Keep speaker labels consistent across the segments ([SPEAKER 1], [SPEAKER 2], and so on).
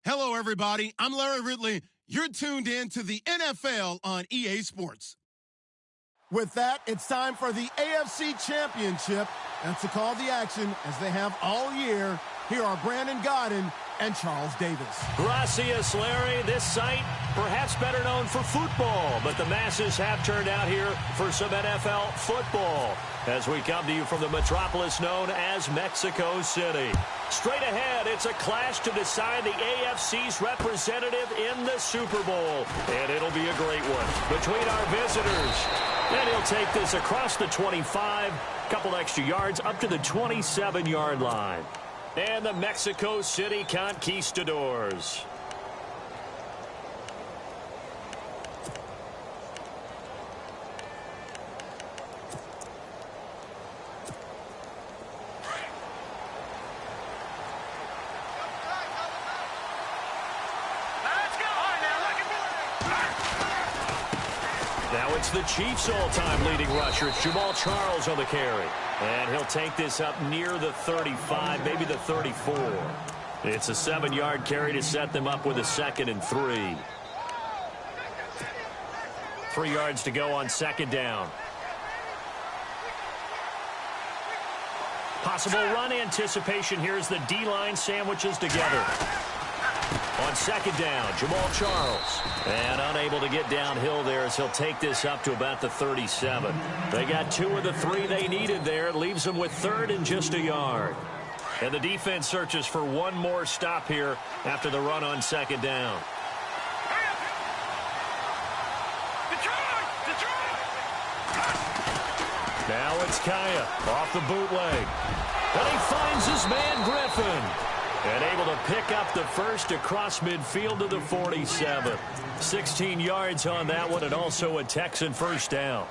[SPEAKER 1] Hello, everybody. I'm Larry Ridley. You're tuned in to the NFL on EA Sports. With that, it's time for the AFC Championship. And to call the action, as they have all year, here are Brandon Godden and Charles Davis.
[SPEAKER 2] Gracias, Larry. This site, perhaps better known for football, but the masses have turned out here for some NFL football as we come to you from the metropolis known as Mexico City. Straight ahead, it's a clash to decide the AFC's representative in the Super Bowl, and it'll be a great one between our visitors. And he'll take this across the 25, couple extra yards up to the 27-yard line. And the Mexico City Conquistadors. Now it's the Chiefs' all-time leading rusher. It's Jamal Charles on the carry. And he'll take this up near the 35, maybe the 34. It's a 7-yard carry to set them up with a 2nd and 3. 3 yards to go on 2nd down. Possible run anticipation here as the D-line sandwiches together. On 2nd down, Jamal Charles. And unable to get downhill there as he'll take this up to about the 37. They got 2 of the 3 they needed there. It leaves them with 3rd and just a yard. And the defense searches for one more stop here after the run on 2nd down. Now it's Kaya off the bootleg. And he finds his man Griffin. And able to pick up the first across midfield to the 47. 16 yards on that one, and also a Texan first down.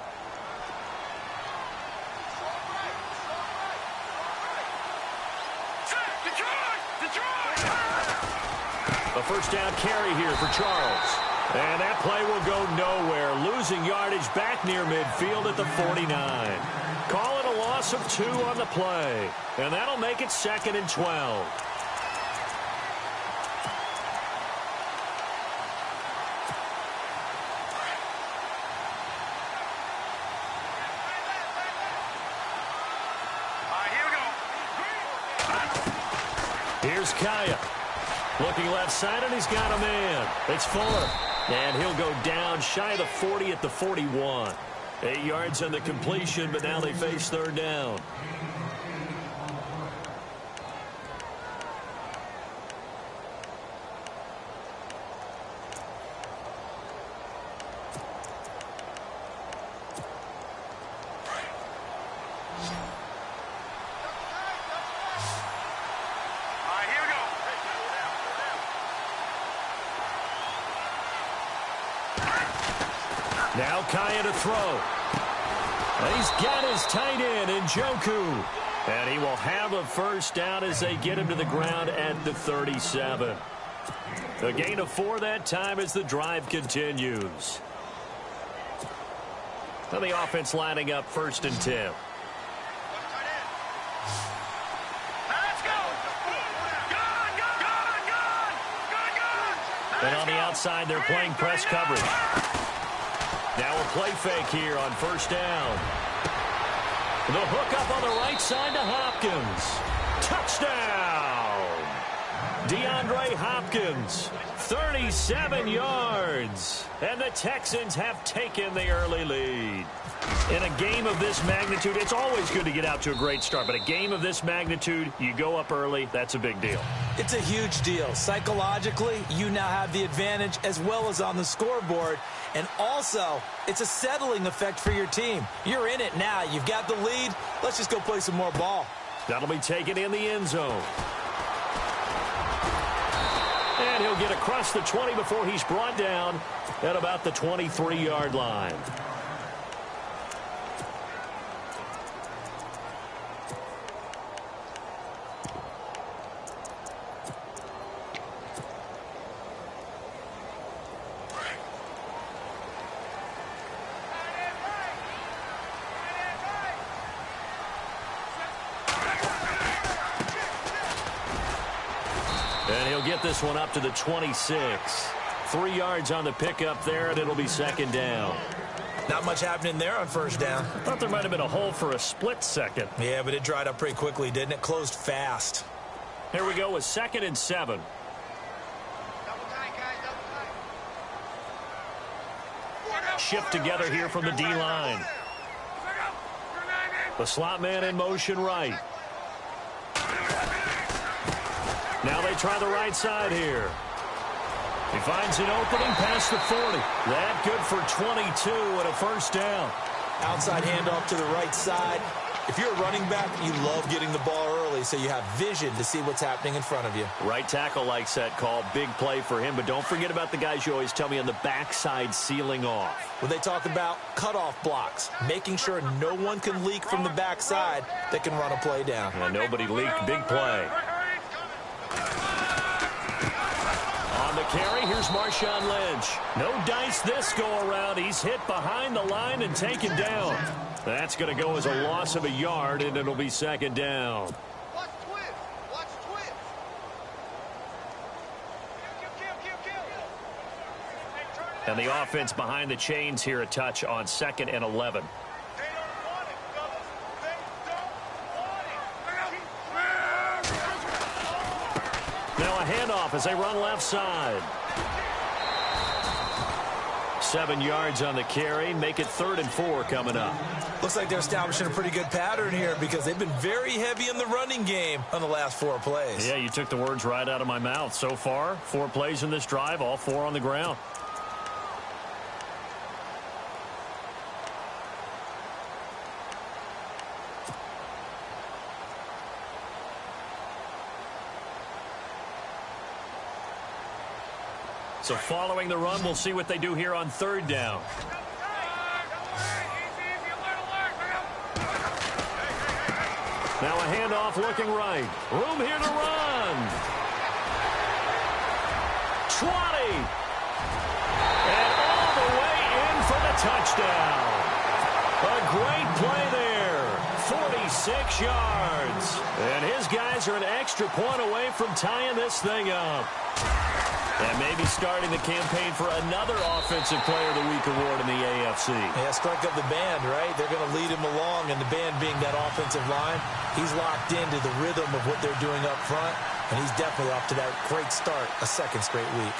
[SPEAKER 2] A first down carry here for Charles. And that play will go nowhere. Losing yardage back near midfield at the 49. Call it a loss of 2 on the play. And that'll make it 2nd and 12. Here's Kaya. Looking left side, and he's got a man. It's Fuller. And he'll go down shy of the 40 at the 41. 8 yards on the completion, but now they face 3rd down. Now Kaya to throw. And he's got his tight end in Njoku. And he will have a first down as they get him to the ground at the 37. A gain of 4 that time as the drive continues. Now the offense lining up 1st and 10. And on the outside, they're playing press coverage. Now a play fake here on 1st down. The hook up on the right side to Hopkins. Touchdown! DeAndre Hopkins, 37 yards. And the Texans have taken the early lead. In a game of this magnitude, it's always good to get out to a great start. But a game of this magnitude, you go up early, that's a big deal.
[SPEAKER 3] It's a huge deal. Psychologically, you now have the advantage as well as on the scoreboard. And also, it's a settling effect for your team. You're in it now. You've got the lead. Let's just go play some more ball.
[SPEAKER 2] That'll be taken in the end zone. And he'll get across the 20 before he's brought down at about the 23-yard line. And he'll get this one up to the 26. 3 yards on the pickup there, and it'll be second down.
[SPEAKER 3] Not much happening there on first down.
[SPEAKER 2] Thought there might have been a hole for a split second.
[SPEAKER 3] Yeah, but it dried up pretty quickly, didn't it? Closed fast.
[SPEAKER 2] Here we go with 2nd and 7. Shift together here from the D-line. The slot man in motion right. Now they try the right side here. He finds an opening past the 40. That good for 22 and a first down.
[SPEAKER 3] Outside handoff to the right side. If you're a running back, you love getting the ball early so you have vision to see what's happening in front of you.
[SPEAKER 2] Right tackle likes that call. Big play for him. But don't forget about the guys you always tell me on the backside sealing off.
[SPEAKER 3] When they talk about cutoff blocks, making sure no one can leak from the backside that can run a play down.
[SPEAKER 2] And nobody leaked. Big play. On the carry, here's Marshawn Lynch. No dice this go-around. He's hit behind the line and taken down. That's going to go as a loss of a yard, and it'll be second down.
[SPEAKER 4] Watch twist. Watch twist.
[SPEAKER 2] And the offense behind the chains here a touch on 2nd and 11.
[SPEAKER 4] They don't want it, fellas. They don't want it.
[SPEAKER 2] Now a handoff as they run left side. 7 yards on the carry. Make it 3rd and 4 coming up.
[SPEAKER 3] Looks like they're establishing a pretty good pattern here because they've been very heavy in the running game on the last 4 plays.
[SPEAKER 2] Yeah, you took the words right out of my mouth. So far, 4 plays in this drive, all 4 on the ground. So following the run, we'll see what they do here on 3rd down. Now a handoff looking right. Room here to run. 20. And all the way in for the touchdown. A great play there. 46 yards. And his guys are an extra point away from tying this thing up. And maybe starting the campaign for another Offensive Player of the Week award in the AFC.
[SPEAKER 3] Yeah, strike up the band, right? They're going to lead him along, and the band being that offensive line, he's locked into the rhythm of what they're doing up front, and he's definitely off to that great start, a 2nd straight week.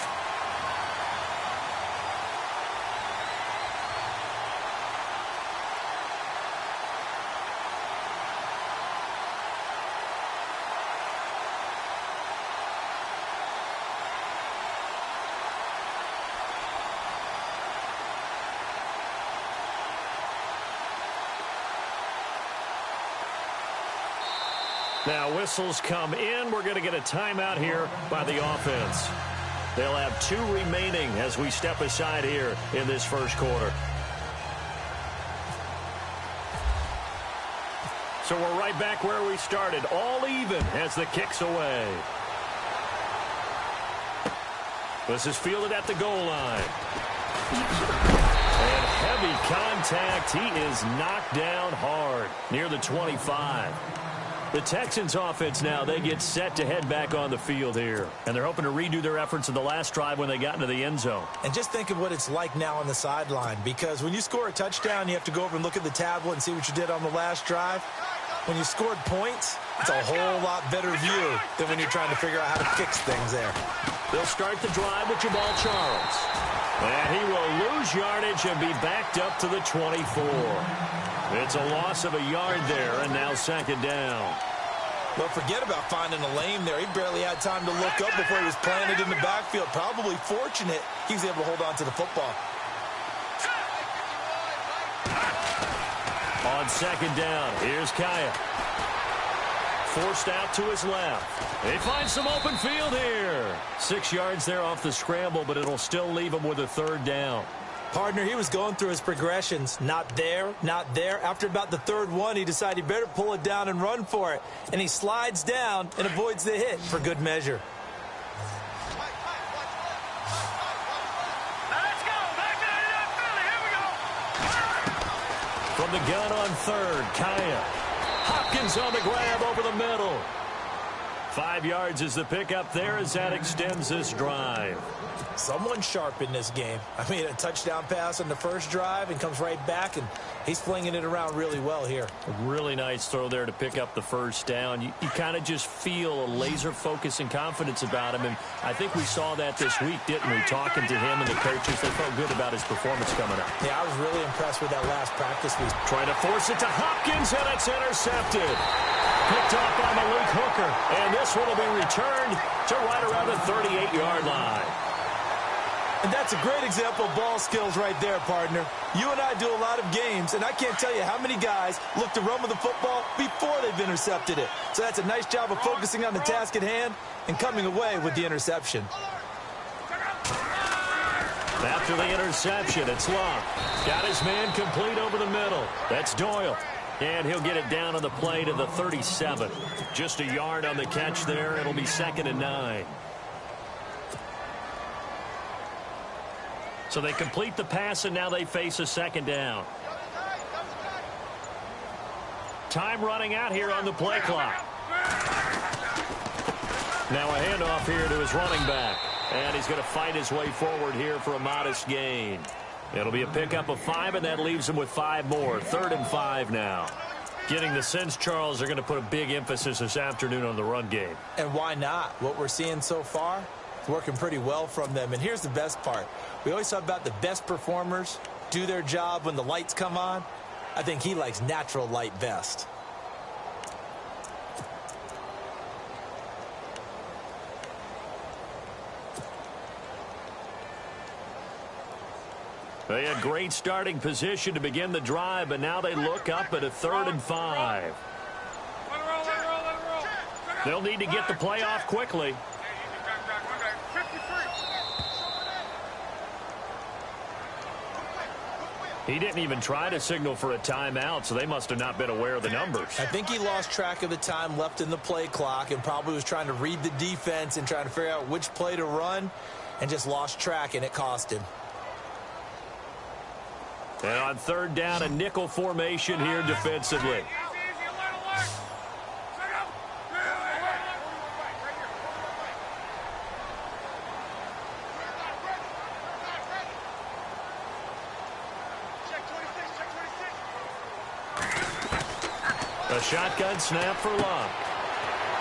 [SPEAKER 2] Now whistles come in. We're going to get a timeout here by the offense. They'll have 2 remaining as we step aside here in this first quarter. So we're right back where we started, all even as the kick's away. This is fielded at the goal line. And heavy contact. He is knocked down hard near the 25. The Texans offense now, they get set to head back on the field here. And they're hoping to redo their efforts in the last drive when they got into the end zone.
[SPEAKER 3] And just think of what it's like now on the sideline, because when you score a touchdown, you have to go over and look at the tablet and see what you did on the last drive. When you scored points, it's a whole lot better view than when you're trying to figure out how to fix things there.
[SPEAKER 2] They'll start the drive with Jamal Charles. And he will lose yardage and be backed up to the 24. It's a loss of a yard there, and now second down.
[SPEAKER 3] Well, forget about finding a lane there. He barely had time to look up before he was planted in the backfield. Probably fortunate he was able to hold on to the football.
[SPEAKER 2] On second down, here's Kaya. Forced out to his left. They find some open field here. 6 yards there off the scramble, but it'll still leave him with a 3rd down.
[SPEAKER 3] Partner, he was going through his progressions. Not there, not there. After about the 3rd one, he decided he better pull it down and run for it. And he slides down and avoids the hit for good measure.
[SPEAKER 2] From the gun on 3rd, Kaya. Hopkins on the grab over the middle. 5 yards is the pickup there as that extends this drive.
[SPEAKER 3] Someone sharp in this game. I mean, a touchdown pass on the first drive and comes right back, and he's flinging it around really well here.
[SPEAKER 2] A really nice throw there to pick up the first down. You kind of just feel a laser focus and confidence about him, and I think we saw that this week, didn't we? Talking to him and the coaches, they felt good about his performance coming up.
[SPEAKER 3] Yeah, I was really impressed with that last practice week.
[SPEAKER 2] Trying to force it to Hopkins, and it's intercepted. Picked off by Malik Hooker, and this one will be returned to right around the 38-yard line.
[SPEAKER 3] And that's a great example of ball skills right there, partner. You and I do a lot of games, and I can't tell you how many guys look to run with the football before they've intercepted it. So that's a nice job of focusing on the task at hand and coming away with the interception.
[SPEAKER 2] After the interception, it's Love. Got his man complete over the middle. That's Doyle. And he'll get it down on the play to the 37. Just a yard on the catch there. It'll be 2nd and 9. So they complete the pass, and now they face a 2nd down. Time running out here on the play clock. Now a handoff here to his running back. And he's going to fight his way forward here for a modest gain. It'll be a pickup of 5, and that leaves him with 5 more. 3rd and 5 now. Getting the sense, Charles, they're going to put a big emphasis this afternoon on the run game.
[SPEAKER 3] And why not? What we're seeing so far, it's working pretty well from them. And here's the best part. We always talk about the best performers do their job when the lights come on. I think he likes natural light best.
[SPEAKER 2] They had great starting position to begin the drive, but now they look up at a 3rd and 5. They'll need to get the play off quickly. He didn't even try to signal for a timeout, so they must have not been aware of the numbers.
[SPEAKER 3] I think he lost track of the time left in the play clock and probably was trying to read the defense and trying to figure out which play to run and just lost track, and it cost him.
[SPEAKER 2] And on 3rd down, a nickel formation here defensively. A shotgun snap for Love.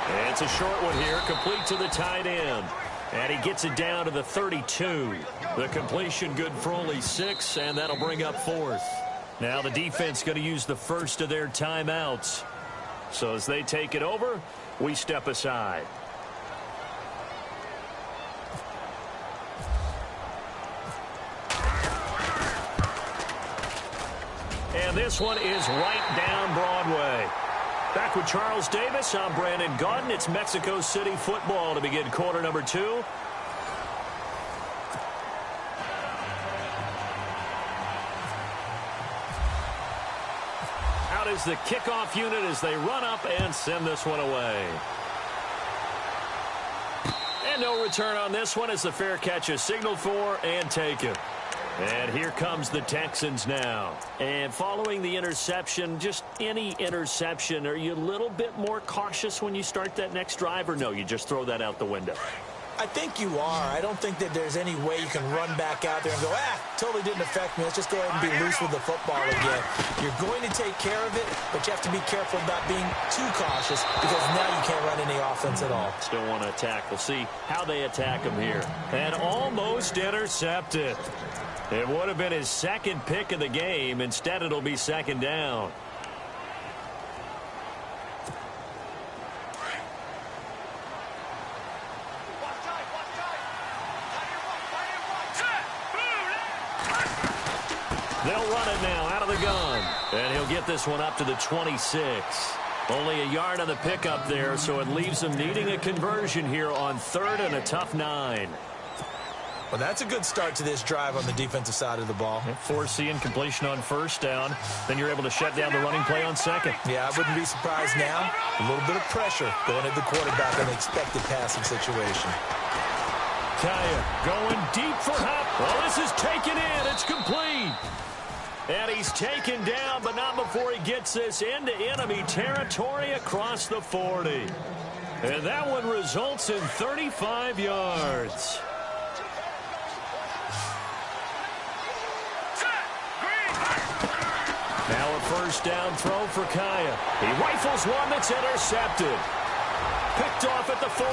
[SPEAKER 2] And it's a short one here, complete to the tight end. And he gets it down to the 32. The completion good for only 6, and that'll bring up 4th. Now the defense going to use the first of their timeouts. So as they take it over, we step aside. And this one is right down Broadway. Back with Charles Davis, I'm Brandon Gaudin. It's Mexico City football to begin quarter number 2. Out is the kickoff unit as they run up and send this one away. And no return on this one as the fair catch is signaled for and taken. And here comes the Texans now. And following the interception, just any interception, are you a little bit more cautious when you start that next drive, or no, you just throw that out the window?
[SPEAKER 3] I think you are. I don't think that there's any way you can run back out there and go, totally didn't affect me. Let's just go ahead and be loose with the football again. You're going to take care of it, but you have to be careful about being too cautious because now you can't run any offense at all.
[SPEAKER 2] Still want to attack. We'll see how they attack him here. And almost intercepted. It would have been his 2nd pick of the game. Instead, it'll be 2nd down. They'll run it now out of the gun. And he'll get this one up to the 26. Only a yard on the pickup there, so it leaves them needing a conversion here on 3rd and a tough 9.
[SPEAKER 3] Well, that's a good start to this drive on the defensive side of the ball.
[SPEAKER 2] Foreseeing completion on 1st down. Then you're able to shut down the running play on 2nd.
[SPEAKER 3] Yeah, I wouldn't be surprised now. A little bit of pressure going at the quarterback in an expected passing situation.
[SPEAKER 2] Kaya going deep for Hop. Well, this is taken in. It's complete. And he's taken down, but not before he gets this into enemy territory across the 40. And that one results in 35 yards. Now a first down throw for Kaya. He rifles one that's intercepted. Picked off at the 40,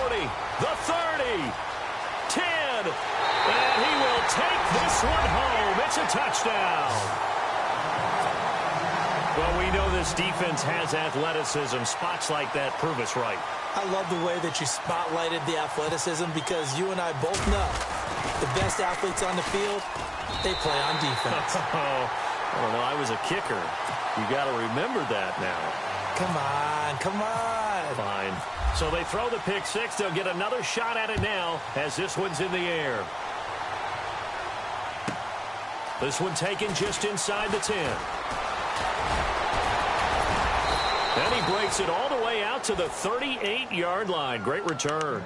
[SPEAKER 2] the 30, 10, and he will take this one home. It's a touchdown. Well, we know this defense has athleticism. Spots like that prove us right.
[SPEAKER 3] I love the way that you spotlighted the athleticism because you and I both know the best athletes on the field, they play on defense.
[SPEAKER 2] I don't know. I was a kicker. You got to remember that now.
[SPEAKER 3] Come on, come on.
[SPEAKER 2] Fine. So they throw the pick six. They'll get another shot at it now as this one's in the air. This one taken just inside the 10. And he breaks it all the way out to the 38-yard line. Great return.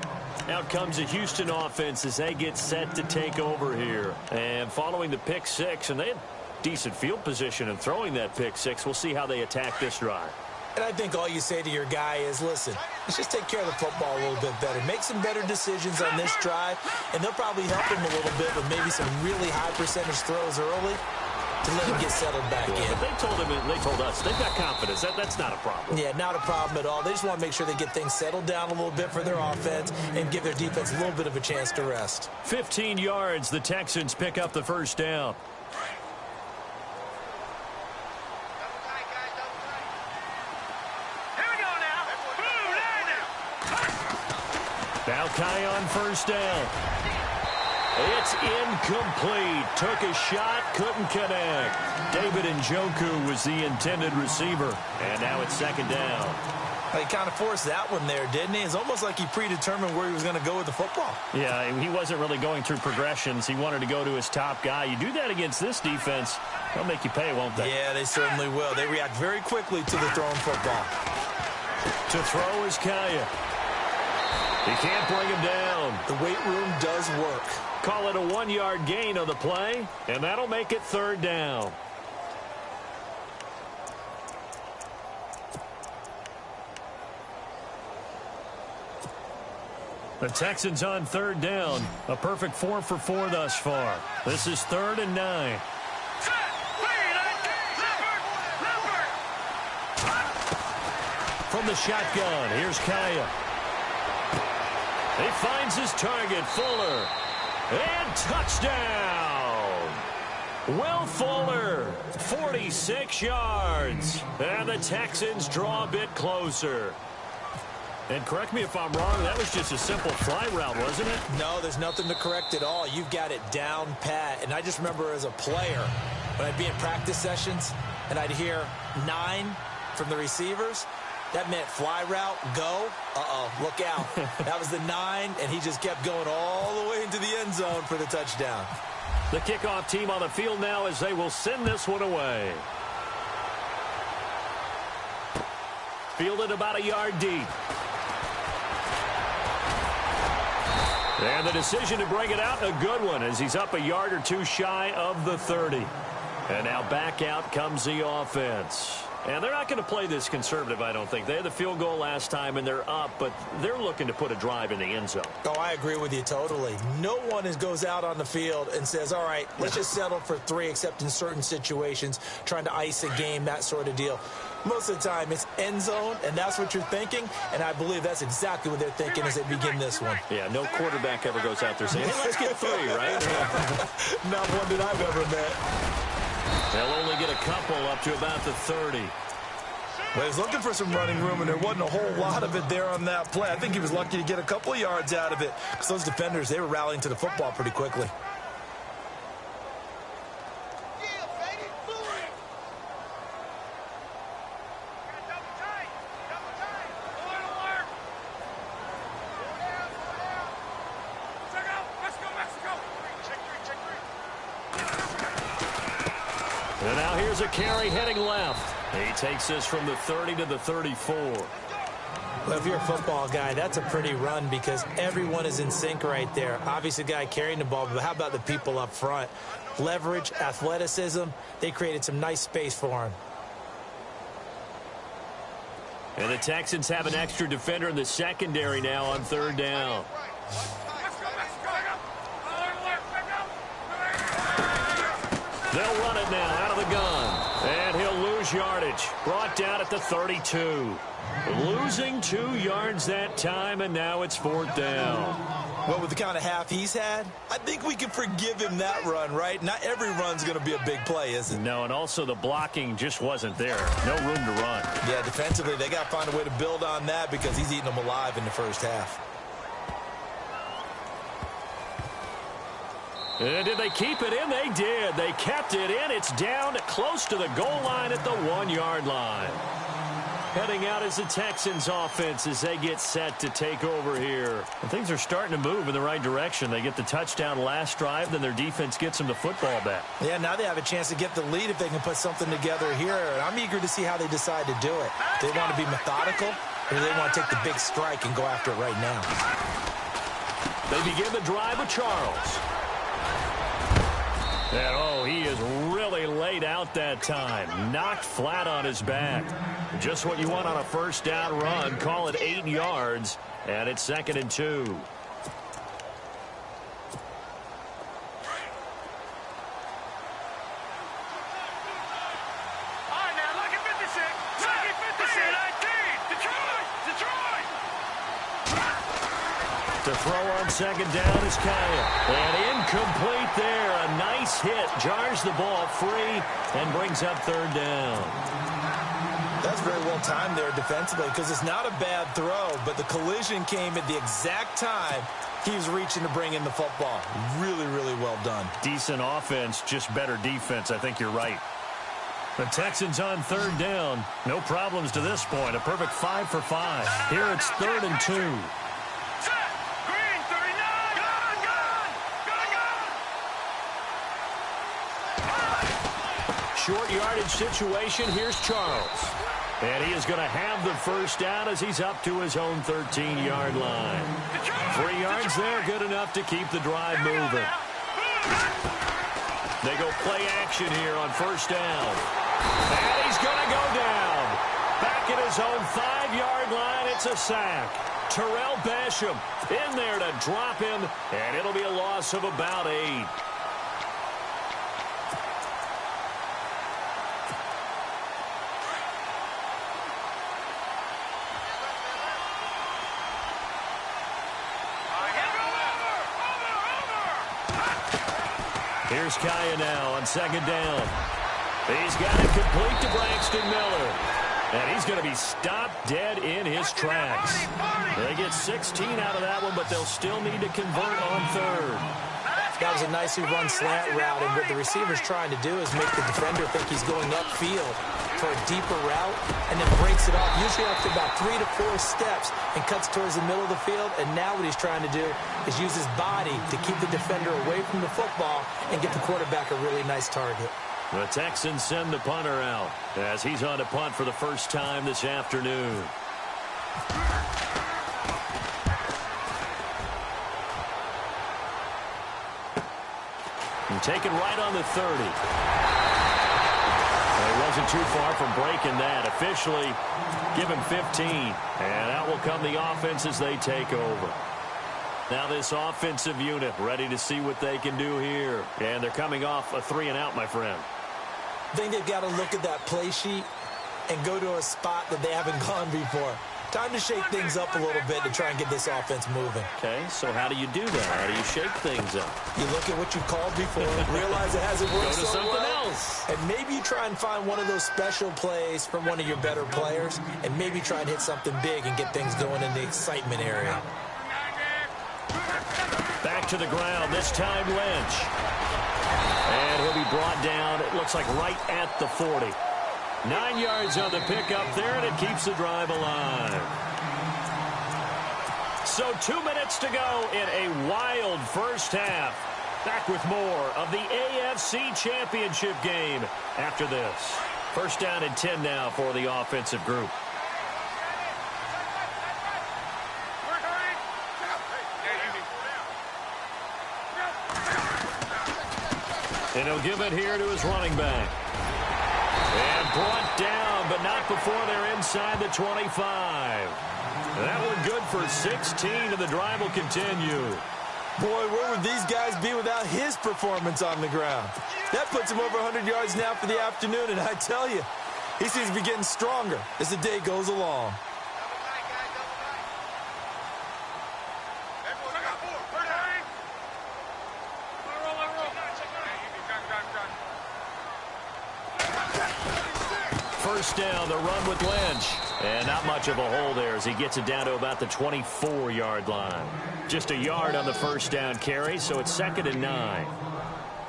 [SPEAKER 2] Out comes the Houston offense as they get set to take over here. And following the pick six, and they had decent field position in throwing that pick six. We'll see how they attack this drive.
[SPEAKER 3] And I think all you say to your guy is, listen, let's just take care of the football a little bit better. Make some better decisions on this drive, and they'll probably help him a little bit with maybe some really high percentage throws early to let him get settled back in.
[SPEAKER 2] But they told us they've got confidence. That's not a problem.
[SPEAKER 3] Yeah, not a problem at all. They just want to make sure they get things settled down a little bit for their offense and give their defense a little bit of a chance to rest.
[SPEAKER 2] 15 yards, the Texans pick up the first down. Now Kai on first down. It's incomplete. Took a shot, couldn't connect. David Njoku was the intended receiver. And now it's second down.
[SPEAKER 3] He kind of forced that one there, didn't he? It's almost like he predetermined where he was going to go with the football.
[SPEAKER 2] Yeah, he wasn't really going through progressions. He wanted to go to his top guy. You do that against this defense, they'll make you pay, won't they?
[SPEAKER 3] Yeah, they certainly will. They react very quickly to the thrown football.
[SPEAKER 2] To throw is Kaya. He can't bring him down.
[SPEAKER 3] The weight room does work.
[SPEAKER 2] Call it a 1-yard gain on the play, and that'll make it third down. The Texans on third down. A perfect 4 for 4 thus far. This is 3rd and 9. From the shotgun, here's Kaya. He finds his target, Fuller. And touchdown! Will Fuller, 46 yards. And the Texans draw a bit closer. And correct me if I'm wrong, that was just a simple fly route, wasn't it?
[SPEAKER 3] No, there's nothing to correct at all. You've got it down pat. And I just remember as a player, when I'd be in practice sessions, and I'd hear 9 from the receivers, that meant fly route, go. Uh-oh, look out. That was the 9, and he just kept going all the way into the end zone for the touchdown.
[SPEAKER 2] The kickoff team on the field now as they will send this one away. Fielded about a yard deep. And the decision to bring it out, a good one, as he's up a yard or two shy of the 30. And now back out comes the offense. And they're not going to play this conservative, I don't think. They had the field goal last time, and they're up, but they're looking to put a drive in the end zone.
[SPEAKER 3] Oh, I agree with you totally. No one goes out on the field and says, all right, let's just settle for 3, except in certain situations, trying to ice a game, that sort of deal. Most of the time, it's end zone, and that's what you're thinking, and I believe that's exactly what they're thinking as they begin this one.
[SPEAKER 2] Yeah, no quarterback ever goes out there saying, hey, let's get 3, right?
[SPEAKER 3] Not one that I've ever met.
[SPEAKER 2] They'll only get a couple up to about the 30.
[SPEAKER 3] Well, he was looking for some running room, and there wasn't a whole lot of it there on that play. I think he was lucky to get a couple of yards out of it because those defenders, they were rallying to the football pretty quickly.
[SPEAKER 2] And now here's a carry heading left. He takes this from the 30 to the 34.
[SPEAKER 3] Well, if you're a football guy, that's a pretty run because everyone is in sync right there. Obviously, the guy carrying the ball, but how about the people up front? Leverage, athleticism, they created some nice space for him.
[SPEAKER 2] And the Texans have an extra defender in the secondary now on third down. They'll run it now out of the gun. And he'll lose yardage. Brought down at the 32. Losing 2 yards that time, and now it's fourth down.
[SPEAKER 3] Well, with the kind of half he's had, I think we can forgive him that run, right? Not every run's going to be a big play, is it?
[SPEAKER 2] No, and also the blocking just wasn't there. No room to run.
[SPEAKER 3] Yeah, defensively, they got to find a way to build on that because he's eating them alive in the first half.
[SPEAKER 2] And did they keep it in? They did. They kept it in. It's down close to the goal line at the 1-yard line. Heading out is the Texans offense as they get set to take over here. And things are starting to move in the right direction. They get the touchdown last drive, then their defense gets them the football back.
[SPEAKER 3] Yeah, now they have a chance to get the lead if they can put something together here. And I'm eager to see how they decide to do it. Do they want to be methodical, or do they want to take the big strike and go after it right now?
[SPEAKER 2] They begin the drive with Charles. And, oh, he is really laid out that time. Knocked flat on his back. Just what you want on a first down run. Call it 8 yards, and it's 2nd and 2.
[SPEAKER 4] All right, now, look at 56. Look at 56. 19. Detroit.
[SPEAKER 2] To throw on 2nd down is Kaya. And incomplete there. A nice hit. Jars the ball free and brings up 3rd down.
[SPEAKER 3] That's very well timed there defensively because it's not a bad throw, but the collision came at the exact time he was reaching to bring in the football. Really, really well done.
[SPEAKER 2] Decent offense, just better defense. I think you're right. The Texans on 3rd down. No problems to this point. A perfect 5 for 5. Here it's 3rd and 2.
[SPEAKER 4] Set. Green, 39. Gun.
[SPEAKER 2] Short yardage situation. Here's Charles. And he is going to have the first down as he's up to his own 13-yard line. 3 yards there, good enough to keep the drive moving. They go play action here on first down. And he's going to go down. Back at his own 5-yard line, it's a sack. Terrell Basham in there to drop him, and it'll be a loss of about 8. Here's Kaya now on 2nd down. He's got it complete to Braxton Miller. And he's going to be stopped dead in his tracks. They get 16 out of that one, but they'll still need to convert on 3rd.
[SPEAKER 3] That was a nicely run slant route, and what the receiver's trying to do is make the defender think he's going upfield for a deeper route, and then breaks it off, usually after about 3 to 4 steps, and cuts towards the middle of the field. And now what he's trying to do is use his body to keep the defender away from the football and get the quarterback a really nice target.
[SPEAKER 2] The Texans send the punter out as he's on to punt for the first time this afternoon. And taken right on the 30. He wasn't too far from breaking that. Officially given 15. And out will come the offense as they take over. Now this offensive unit ready to see what they can do here. And they're coming off a 3-and-out, my friend.
[SPEAKER 3] I think they've got to look at that play sheet and go to a spot that they haven't gone before. Time to shake things up a little bit to try and get this offense moving.
[SPEAKER 2] Okay, so how do you do that? How do you shake things up?
[SPEAKER 3] You look at what you called before, realize it hasn't worked
[SPEAKER 2] Go to
[SPEAKER 3] so
[SPEAKER 2] something
[SPEAKER 3] well,
[SPEAKER 2] else.
[SPEAKER 3] and maybe you try and find one of those special plays from one of your better players, and maybe try and hit something big and get things going in the excitement area.
[SPEAKER 2] Back to the ground, this time Lynch. And he'll be brought down, it looks like right at the 40. 9 yards on the pickup there, and it keeps the drive alive. So 2 minutes to go in a wild first half. Back with more of the AFC Championship game after this. First down and 10 now for the offensive group. And he'll give it here to his running back. And brought down but not before they're inside the 25. That one good for 16, and the drive will continue.
[SPEAKER 3] Boy, where would these guys be without his performance on the ground? That puts him over 100 yards now for the afternoon, and I tell you, he seems to be getting stronger as the day goes along.
[SPEAKER 2] First down, the run with Lynch. And not much of a hole there as he gets it down to about the 24-yard line. Just a yard on the first down carry, so it's 2nd and 9.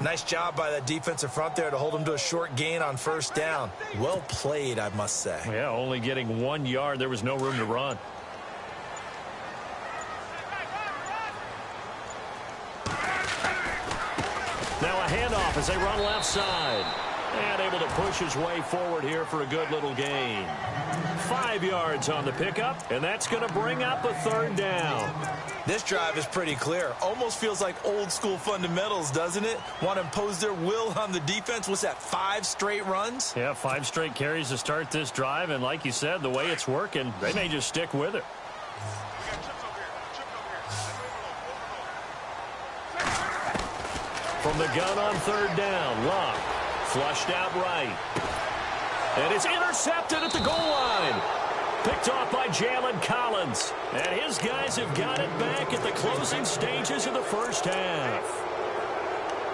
[SPEAKER 3] Nice job by that defensive front there to hold him to a short gain on first down. Well played, I must say.
[SPEAKER 2] Yeah, only getting 1 yard. There was no room to run. Now a handoff as they run left side. And able to push his way forward here for a good little gain. 5 yards on the pickup, and that's going to bring up a 3rd down.
[SPEAKER 3] This drive is pretty clear. Almost feels like old school fundamentals, doesn't it? Want to impose their will on the defense. What's that, 5 straight runs?
[SPEAKER 2] Yeah, 5 straight carries to start this drive, and like you said, the way it's working, they may just stick with it. From the gun on 3rd down, Luck. Flushed out right. And it's intercepted at the goal line. Picked off by Jalen Collins. And his guys have got it back at the closing stages of the first half.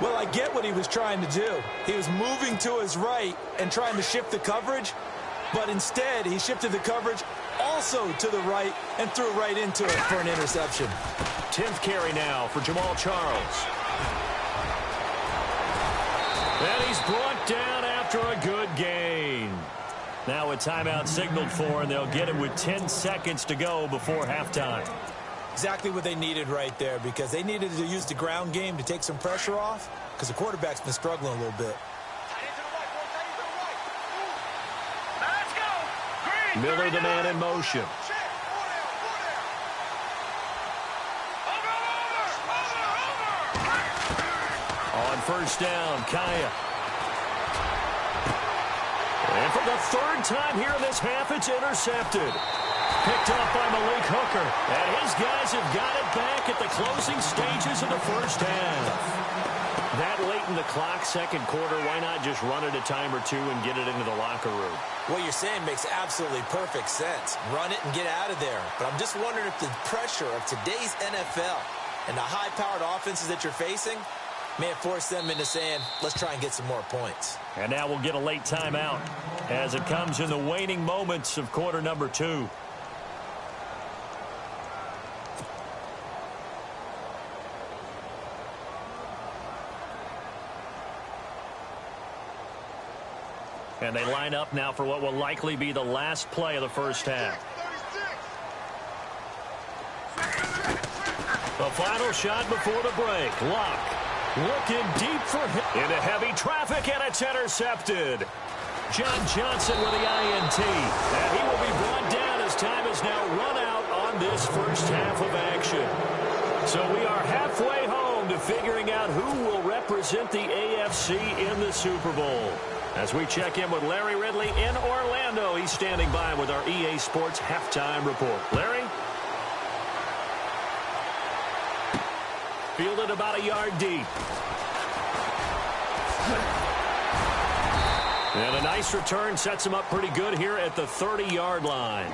[SPEAKER 3] Well, I get what he was trying to do. He was moving to his right and trying to shift the coverage. But instead, he shifted the coverage also to the right and threw right into it for an interception.
[SPEAKER 2] 10th carry now for Jamal Charles. And he's brought down after a good gain. Now a timeout signaled for, and they'll get it with 10 seconds to go before halftime.
[SPEAKER 3] Exactly what they needed right there, because they needed to use the ground game to take some pressure off, because the quarterback's been struggling a little bit.
[SPEAKER 2] Miller, the man in motion. On first down, Kaya. And for the 3rd time here in this half, it's intercepted. Picked off by Malik Hooker. And his guys have got it back at the closing stages of the first half. That late in the clock, 2nd quarter, why not just run it a time or two and get it into the locker room?
[SPEAKER 3] What you're saying makes absolutely perfect sense. Run it and get out of there. But I'm just wondering if the pressure of today's NFL and the high-powered offenses that you're facing may have forced them into saying, let's try and get some more points.
[SPEAKER 2] And now we'll get a late timeout as it comes in the waning moments of quarter number 2. And they line up now for what will likely be the last play of the first half. The final shot before the break. Luck looking deep for him. Into heavy traffic, and it's intercepted. John Johnson with the INT. And he will be brought down as time is now run out on this first half of action. So we are halfway home to figuring out who will represent the AFC in the Super Bowl. As we check in with Larry Ridley in Orlando, he's standing by with our EA Sports halftime report. Larry? Fielded about a yard deep. And a nice return sets him up pretty good here at the 30-yard line.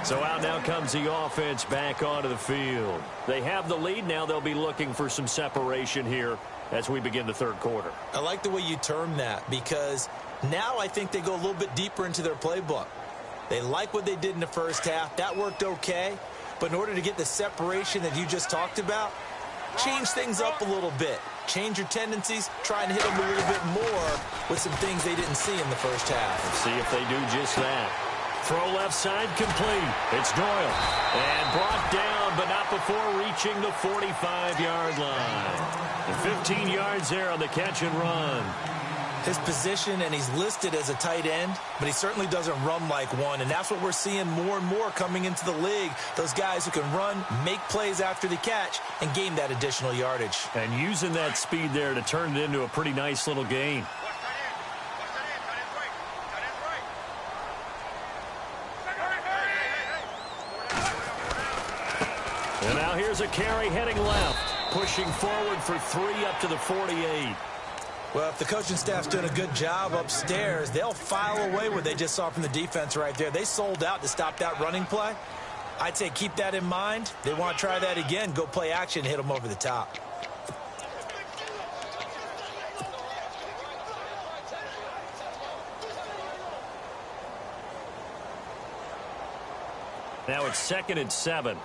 [SPEAKER 2] So out now comes the offense back onto the field. They have the lead. Now they'll be looking for some separation here as we begin the 3rd quarter.
[SPEAKER 3] I like the way you term that, because now I think they go a little bit deeper into their playbook. They like what they did in the first half. That worked okay. But in order to get the separation that you just talked about, change things up a little bit. Change your tendencies. Try and hit them a little bit more with some things they didn't see in the first half.
[SPEAKER 2] Let's see if they do just that. Throw left side complete. It's Doyle. And brought down, but not before reaching the 45-yard line. And 15 yards there on the catch and run.
[SPEAKER 3] His position, and he's listed as a tight end, but he certainly doesn't run like one. And that's what we're seeing more and more coming into the league. Those guys who can run, make plays after the catch, and gain that additional yardage.
[SPEAKER 2] And using that speed there to turn it into a pretty nice little gain. And now here's a carry heading left, pushing forward for 3 up to the 48.
[SPEAKER 3] Well, if the coaching staff's doing a good job upstairs, they'll file away what they just saw from the defense right there. They sold out to stop that running play. I'd say keep that in mind. They want to try that again. Go play action, hit them over the top.
[SPEAKER 2] Now it's 2nd and 7.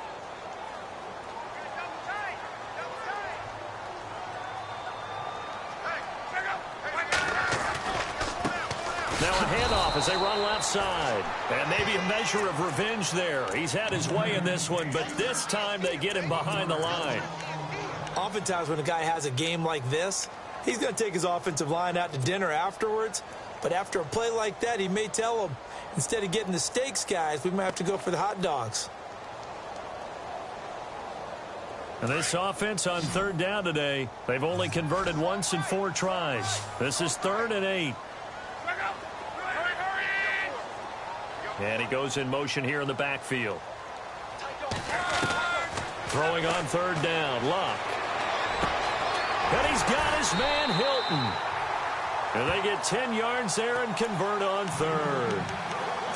[SPEAKER 2] Now a handoff as they run left side. And maybe a measure of revenge there. He's had his way in this one, but this time they get him behind the line.
[SPEAKER 3] Oftentimes when a guy has a game like this, he's going to take his offensive line out to dinner afterwards. But after a play like that, he may tell them, instead of getting the steaks, guys, we might have to go for the hot dogs.
[SPEAKER 2] And this offense on 3rd down today, they've only converted once in 4 tries. This is 3rd and 8. And he goes in motion here in the backfield. Throwing on 3rd down, Luck. And he's got his man Hilton. And they get 10 yards there and convert on 3rd.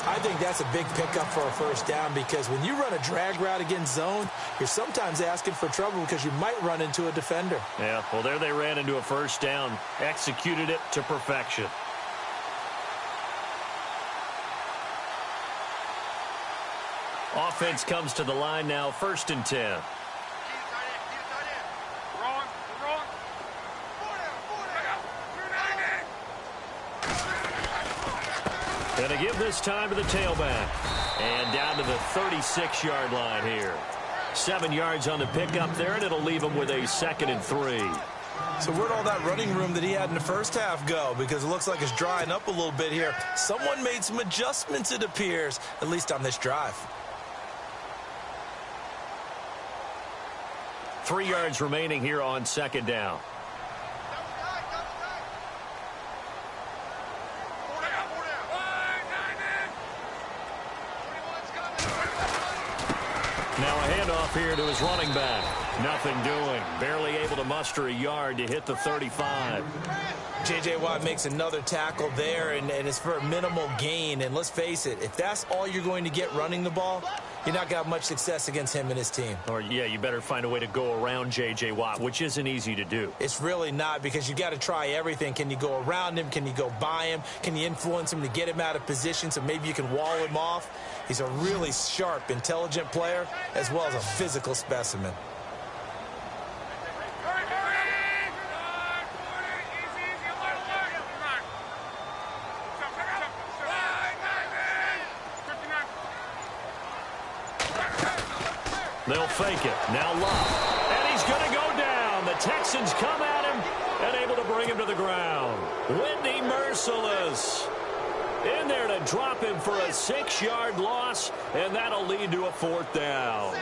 [SPEAKER 3] I think that's a big pickup for a 1st down because when you run a drag route against zone, you're sometimes asking for trouble because you might run into a defender.
[SPEAKER 2] Yeah, well, there they ran into a 1st down, executed it to perfection. Offense comes to the line now, 1st and 10. And a give this time to the tailback. And down to the 36-yard line here. 7 yards on the pickup there, and it'll leave him with a 2nd and 3.
[SPEAKER 3] So where'd all that running room that he had in the 1st half go? Because it looks like it's drying up a little bit here. Someone made some adjustments, it appears, at least on this drive.
[SPEAKER 2] 3 yards remaining here on 2nd down. Now a handoff here to his running back. Nothing doing. Barely able to muster a yard to hit the 35.
[SPEAKER 3] J.J. Watt makes another tackle there, and it's for a minimal gain. And let's face it, if that's all you're going to get running the ball, you're not going to have much success against him and his team.
[SPEAKER 2] Or, yeah, you better find a way to go around J.J. Watt, which isn't easy to do.
[SPEAKER 3] It's really not because you got to try everything. Can you go around him? Can you go by him? Can you influence him to get him out of position so maybe you can wall him off? He's a really sharp, intelligent player as well as a physical specimen.
[SPEAKER 2] They'll fake it. Now Luck. And he's going to go down. The Texans come at him and able to bring him to the ground. Whitney merciless. In there to drop him for a 6-yard loss, and that'll lead to a 4th down.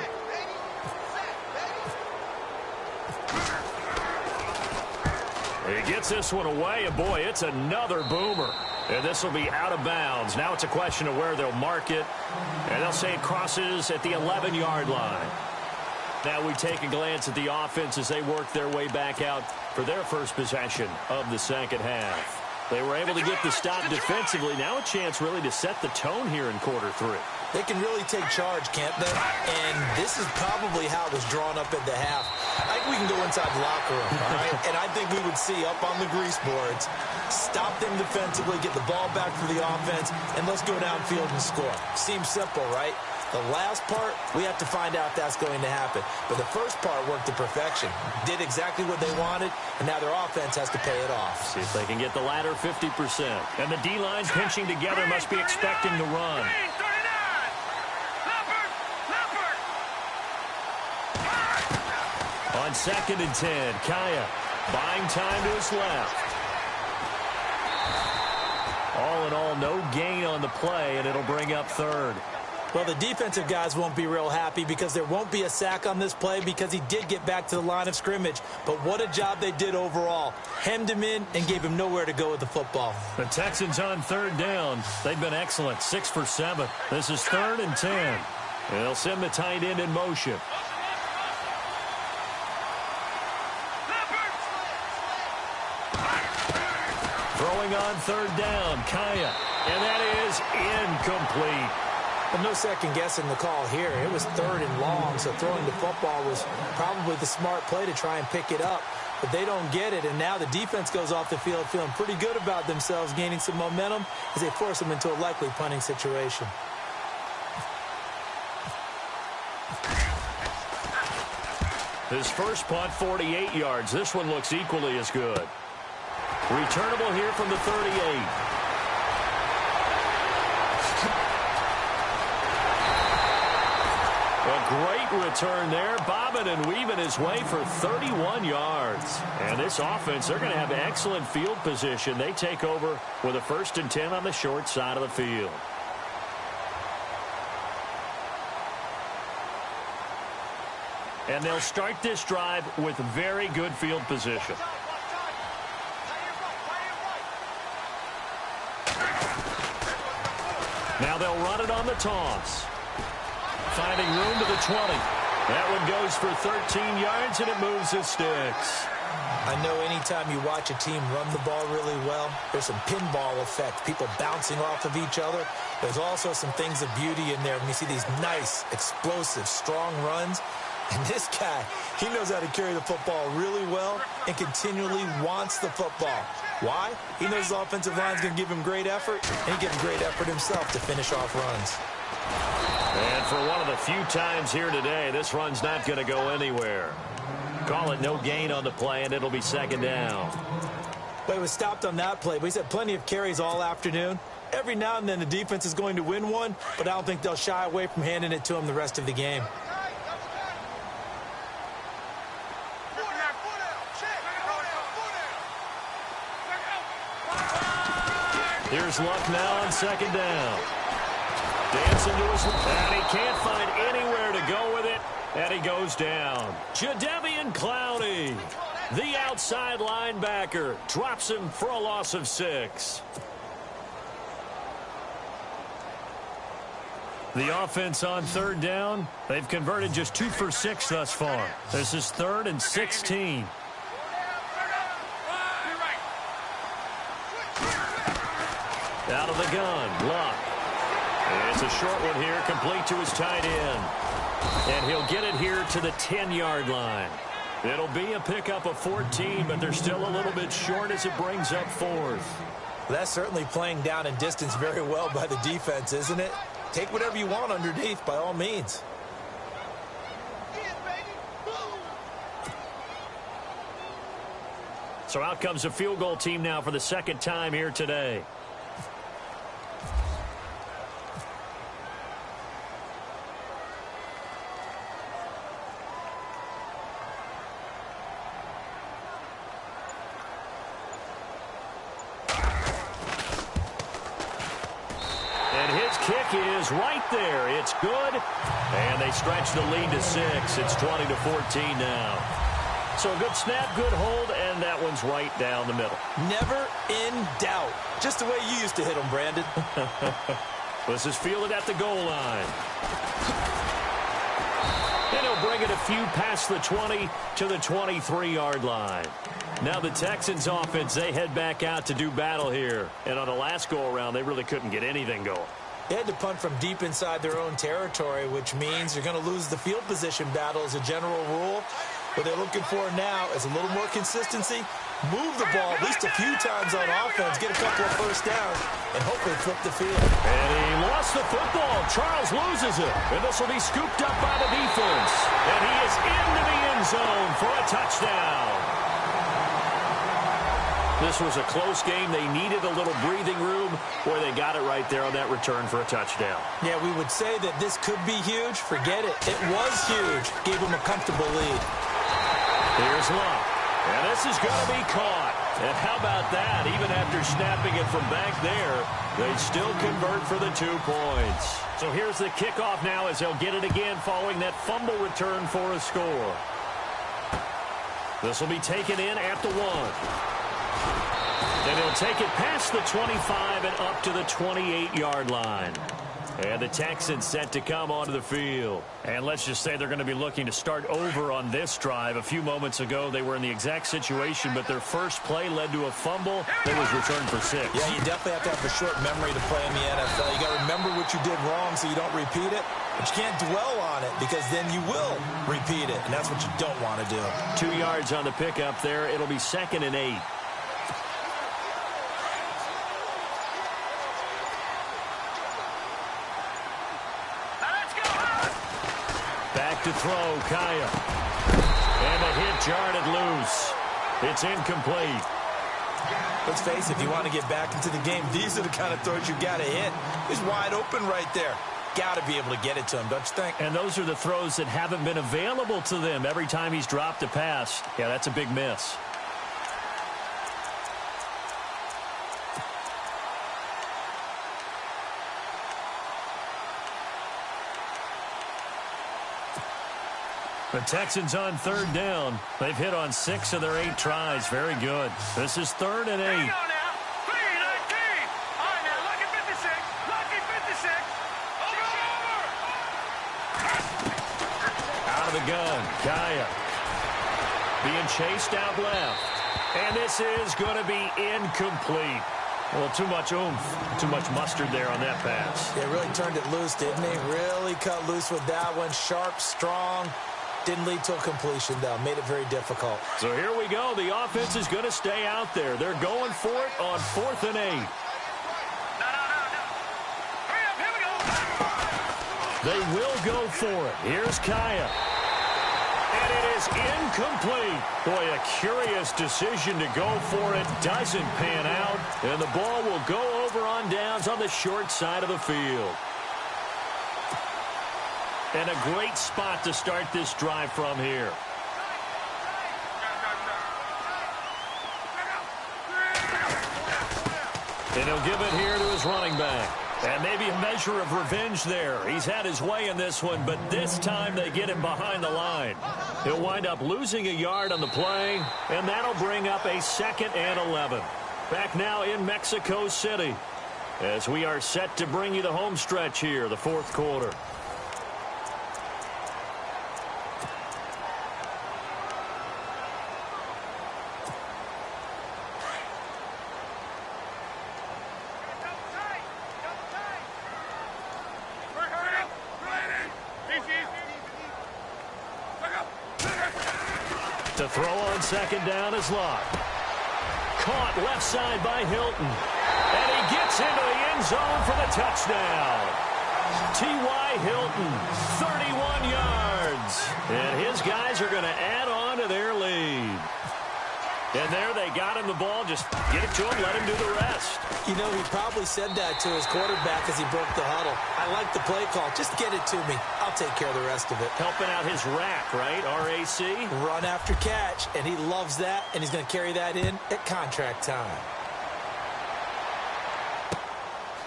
[SPEAKER 2] He gets this one away, and boy, it's another boomer. And this will be out of bounds. Now it's a question of where they'll mark it. And they'll say it crosses at the 11-yard line. Now we take a glance at the offense as they work their way back out for their first possession of the 2nd half. They were able to get the stop defensively. Now a chance really to set the tone here in quarter 3.
[SPEAKER 3] They can really take charge, can't they? And this is probably how it was drawn up at the half. I think we can go inside the locker room, all right? And I think we would see up on the grease boards, stop them defensively, get the ball back for the offense, and let's go downfield and score. Seems simple, right? The last part, we have to find out if that's going to happen. But the first part worked to perfection. Did exactly what they wanted, and now their offense has to pay it off.
[SPEAKER 2] See if they can get the latter 50%. And the D-line pinching together must be expecting the run. On 2nd and 10, Kaya buying time to his left. All in all, no gain on the play, and it'll bring up 3rd.
[SPEAKER 3] Well, the defensive guys won't be real happy because there won't be a sack on this play because he did get back to the line of scrimmage. But what a job they did overall. Hemmed him in and gave him nowhere to go with the football.
[SPEAKER 2] The Texans on 3rd down. They've been excellent, 6 for 7. This is 3rd and 10. And they'll send the tight end in motion. Throwing on third down, Kaya. And that is incomplete.
[SPEAKER 3] Well, no second guessing the call here. It was 3rd and long, so throwing the football was probably the smart play to try and pick it up. But they don't get it, and now the defense goes off the field feeling pretty good about themselves, gaining some momentum as they force them into a likely punting situation.
[SPEAKER 2] His first punt, 48 yards. This one looks equally as good. Returnable here from the 38. A great return there, bobbing and weaving his way for 31 yards. And this offense, they're going to have excellent field position. They take over with a 1st and 10 on the short side of the field. And they'll start this drive with very good field position. Now they'll run it on the toss. Finding room to the 20. That one goes for 13 yards, and it moves his sticks.
[SPEAKER 3] I know anytime you watch a team run the ball really well, there's some pinball effect, people bouncing off of each other. There's also some things of beauty in there when you see these nice, explosive, strong runs. And this guy, he knows how to carry the football really well and continually wants the football. Why? He knows the offensive line's going to give him great effort, and he gives him great effort himself to finish off runs.
[SPEAKER 2] And for one of the few times here today, this run's not going to go anywhere. Call it no gain on the play, and it'll be 2nd down.
[SPEAKER 3] But it was stopped on that play. But he's had plenty of carries all afternoon. Every now and then the defense is going to win one, but I don't think they'll shy away from handing it to him the rest of the game.
[SPEAKER 2] Here's Luck now on 2nd down. Dancing to his left, and he can't find anywhere to go with it, and he goes down. Jadeveon Clowney, the outside linebacker, drops him for a loss of 6. The offense on 3rd down, they've converted just 2 for 6 thus far. This is 3rd and 16. Out of the gun, Luck. It's a short one here, complete to his tight end. And he'll get it here to the 10-yard line. It'll be a pickup of 14, but they're still a little bit short as it brings up 4th.
[SPEAKER 3] That's certainly playing down in distance very well by the defense, isn't it? Take whatever you want underneath, by all means.
[SPEAKER 2] So out comes a field goal team now for the 2nd time here today. Kick is right there. It's good. And they stretch the lead to 6. It's 20-14 now. So a good snap, good hold, and that one's right down the middle.
[SPEAKER 3] Never in doubt. Just the way you used to hit them, Brandon.
[SPEAKER 2] This is fielded at the goal line. And he'll bring it a few past the 20 to the 23-yard line. Now the Texans offense, they head back out to do battle here. And on the last go-around, they really couldn't get anything going.
[SPEAKER 3] They had to punt from deep inside their own territory, which means you're going to lose the field position battle as a general rule. What they're looking for now is a little more consistency, move the ball at least a few times on offense, get a couple of first downs, and hopefully flip the field.
[SPEAKER 2] And he lost the football. Charles loses it. And this will be scooped up by the defense. And he is into the end zone for a touchdown. This was a close game. They needed a little breathing room where they got it right there on that return for a touchdown.
[SPEAKER 3] Yeah, we would say that this could be huge. Forget it. It was huge. Gave them a comfortable lead.
[SPEAKER 2] Here's Luck. And this is going to be caught. And how about that? Even after snapping it from back there, they still convert for the 2 points. So here's the kickoff now as they'll get it again following that fumble return for a score. This will be taken in at the 1. And he'll take it past the 25 and up to the 28-yard line. And the Texans set to come onto the field. And let's just say they're going to be looking to start over on this drive. A few moments ago, they were in the exact situation, but their first play led to a fumble that was returned for 6.
[SPEAKER 3] Yeah, you definitely have to have a short memory to play in the NFL. You got to remember what you did wrong so you don't repeat it. But you can't dwell on it because then you will repeat it, and that's what you don't want to do.
[SPEAKER 2] 2 yards on the pickup there. It'll be 2nd and 8. To throw, Kaya. And the hit jarred it loose. It's incomplete.
[SPEAKER 3] Let's face it, if you want to get back into the game, these are the kind of throws you got to hit. He's wide open right there. Got to be able to get it to him, don't you think?
[SPEAKER 2] And those are the throws that haven't been available to them every time he's dropped a pass. Yeah, that's a big miss. The Texans on 3rd down. They've hit on 6 of their 8 tries. Very good. This is 3rd and 8.
[SPEAKER 4] Hang on now. 3-19. All right, now, lucky 56. Lucky 56. Over.
[SPEAKER 2] Out of the gun. Kaya. Being chased out left. And this is going to be incomplete. Well, too much oomph. Too much mustard there on that pass.
[SPEAKER 3] They really turned it loose, didn't he? Really cut loose with that one. Sharp, strong. Didn't lead to a completion, though. Made it very difficult.
[SPEAKER 2] So here we go. The offense is going to stay out there. They're going for it on 4th and 8.
[SPEAKER 4] No. Hurry up, here we go.
[SPEAKER 2] They will go for it. Here's Kaya. And it is incomplete. Boy, a curious decision to go for it. Doesn't pan out. And the ball will go over on downs on the short side of the field. And a great spot to start this drive from here. And he'll give it here to his running back. And maybe a measure of revenge there. He's had his way in this one, but this time they get him behind the line. He'll wind up losing a yard on the play, and that'll bring up a 2nd and 11. Back now in Mexico City as we are set to bring you the home stretch here, the 4th quarter. To throw on 2nd down is Locke. Caught left side by Hilton. And he gets into the end zone for the touchdown. T.Y. Hilton, 31 yards. And his guys are going to add on to their lead. And there they got him the ball. Just get it to him, let him do the rest.
[SPEAKER 3] You know, he probably said that to his quarterback as he broke the huddle. I like the play call. Just get it to me. I'll take care of the rest of it.
[SPEAKER 2] Helping out his rack, right? R-A-C?
[SPEAKER 3] Run after catch. And he loves that, and he's going to carry that in at contract time.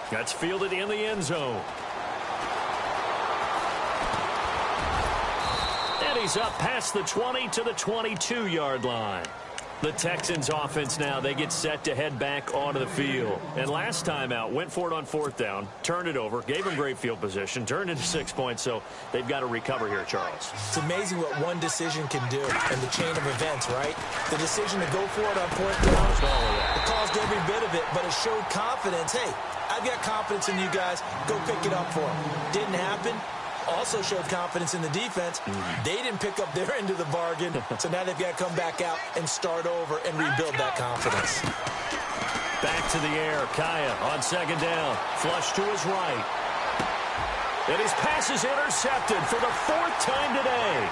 [SPEAKER 2] That's fielded in the end zone. And he's up past the 20 to the 22-yard line. The Texans offense now, they get set to head back onto the field. And last time out, went for it on 4th down, turned it over, gave them great field position, turned into 6 points, so they've got to recover here, Charles.
[SPEAKER 3] It's amazing what one decision can do in the chain of events, right? The decision to go for it on 4th down, it caused every bit of it, but it showed confidence. Hey, I've got confidence in you guys. Go pick it up for them. Didn't happen. Also showed confidence in the defense. They didn't pick up their end of the bargain, so now they've got to come back out and start over and rebuild that confidence.
[SPEAKER 2] Back to the air. Kaya on 2nd down. Flush to his right. And his pass is intercepted for the 4th time today.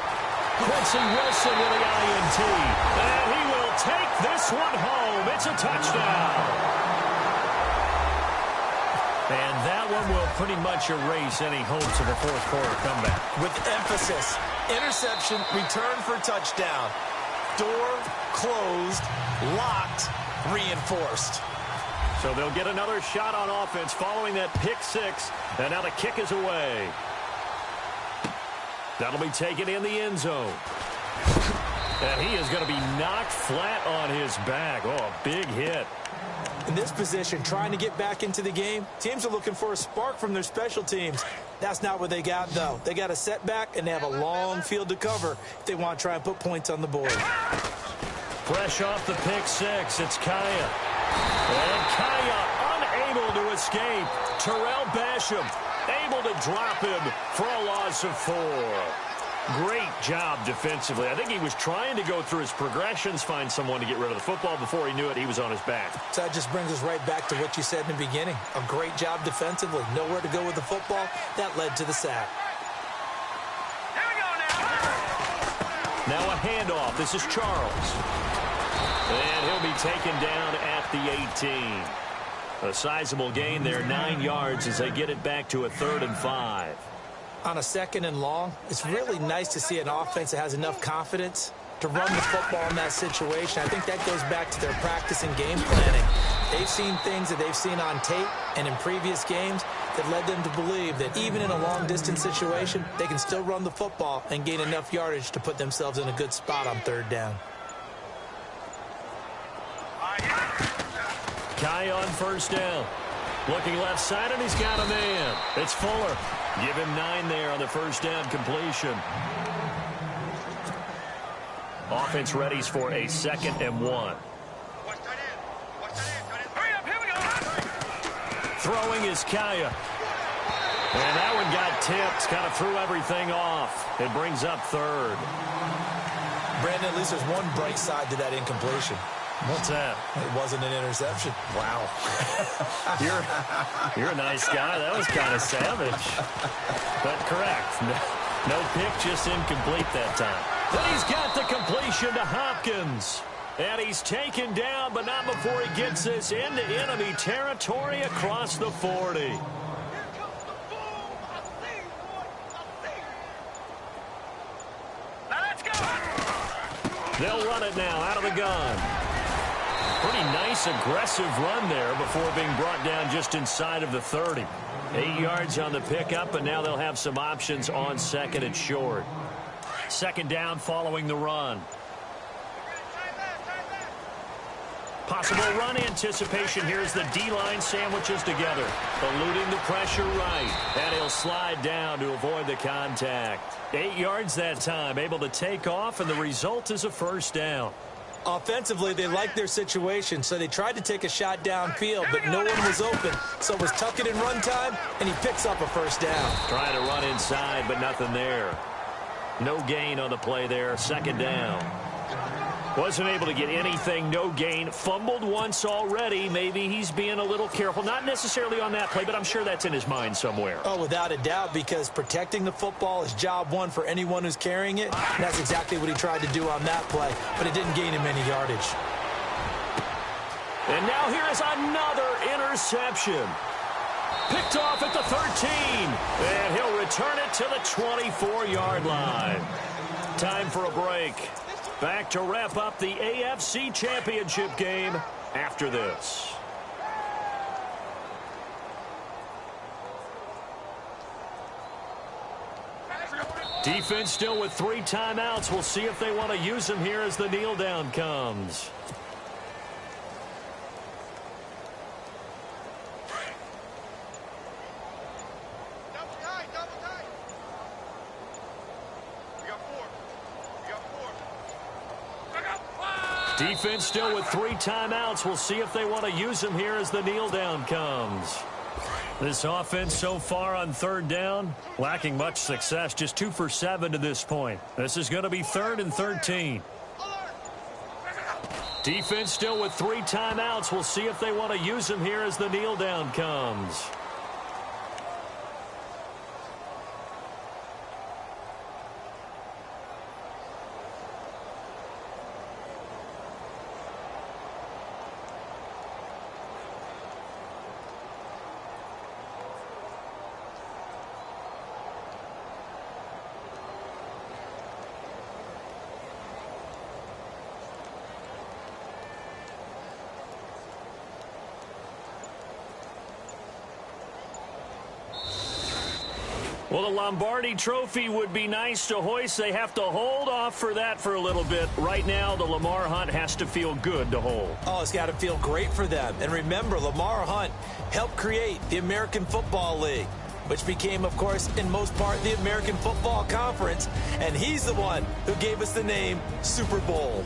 [SPEAKER 2] Quincy Wilson with the INT. And he will take this one home. It's a touchdown. And that one will pretty much erase any hopes of a 4th quarter comeback.
[SPEAKER 3] With emphasis, interception, return for touchdown. Door closed, locked, reinforced.
[SPEAKER 2] So they'll get another shot on offense following that pick 6. And now the kick is away. That'll be taken in the end zone. And he is going to be knocked flat on his back. Oh, a big hit.
[SPEAKER 3] In this position, trying to get back into the game, teams are looking for a spark from their special teams. That's not what they got, though. They got a setback, and they have a long field to cover if they want to try and put points on the board.
[SPEAKER 2] Fresh off the pick six, it's Kaya. And Kaya unable to escape. Terrell Basham able to drop him for a loss of 4. Great job defensively. I think he was trying to go through his progressions, find someone to get rid of the football. Before he knew it, he was on his back.
[SPEAKER 3] So that just brings us right back to what you said in the beginning. A great job defensively. Nowhere to go with the football. That led to the sack.
[SPEAKER 4] Here we go now.
[SPEAKER 2] Now a handoff. This is Charles. And he'll be taken down at the 18. A sizable gain there, 9 yards as they get it back to a 3rd and 5.
[SPEAKER 3] On a 2nd and long, it's really nice to see an offense that has enough confidence to run the football in that situation. I think that goes back to their practice and game planning. They've seen things that they've seen on tape and in previous games that led them to believe that even in a long-distance situation, they can still run the football and gain enough yardage to put themselves in a good spot on 3rd down.
[SPEAKER 2] Kai on 1st down. Looking left side, and he's got a man. It's Fuller. Give him 9 there on the 1st down completion. Offense readies for a 2nd and 1.
[SPEAKER 4] Hurry up, here we go.
[SPEAKER 2] Throwing is Kaya. And that one got tipped. Kind of threw everything off. It brings up 3rd.
[SPEAKER 3] Brandon, at least there's one bright side to that incompletion.
[SPEAKER 2] What's that?
[SPEAKER 3] It wasn't an interception.
[SPEAKER 2] Wow. You're a nice guy. That was kind of savage. But correct. No pick, just incomplete that time. But he's got the completion to Hopkins. And he's taken down, but not before he gets this into enemy territory across the 40.
[SPEAKER 4] Now let's go.
[SPEAKER 2] They'll run it now out of the gun. Pretty nice, aggressive run there before being brought down just inside of the 30. 8 yards on the pickup, and now they'll have some options on 2nd and short. 2nd down following the run. Possible run anticipation here as the D-line sandwiches together. Eluding the pressure right, and he'll slide down to avoid the contact. 8 yards that time, able to take off, and the result is a 1st down.
[SPEAKER 3] Offensively, they liked their situation, so they tried to take a shot downfield, but no one was open. So it was tuck it in run time, and he picks up a 1st down.
[SPEAKER 2] Trying to run inside, but nothing there. No gain on the play there, 2nd down. Wasn't able to get anything, no gain. Fumbled once already. Maybe he's being a little careful. Not necessarily on that play, but I'm sure that's in his mind somewhere.
[SPEAKER 3] Oh, without a doubt, because protecting the football is job one for anyone who's carrying it. And that's exactly what he tried to do on that play, but it didn't gain him any yardage.
[SPEAKER 2] And now here is another interception. Picked off at the 13. And he'll return it to the 24-yard line. Time for a break. Back to wrap up the AFC Championship game after this. Defense still with 3 timeouts. We'll see if they want to use them here as the kneel down comes. Defense still with 3 timeouts. We'll see if they want to use them here as the kneel down comes. This offense so far on 3rd down, lacking much success. Just 2 for 7 to this point. This is going to be 3rd and 13. Defense still with 3 timeouts. We'll see if they want to use them here as the kneel down comes. Well, the Lombardi Trophy would be nice to hoist. They have to hold off for that for a little bit. Right now, the Lamar Hunt has to feel good to hold.
[SPEAKER 3] Oh, it's got to feel great for them. And remember, Lamar Hunt helped create the American Football League, which became, of course, in most part, the American Football Conference. And he's the one who gave us the name Super Bowl.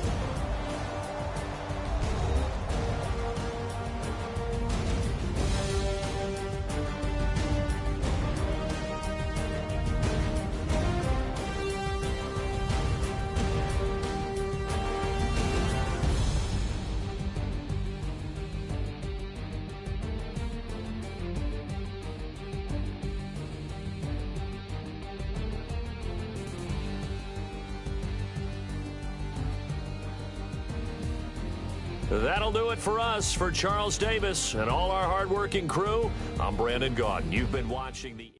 [SPEAKER 2] That'll do it for us. For Charles Davis and all our hardworking crew, I'm Brandon Gaudin. You've been watching the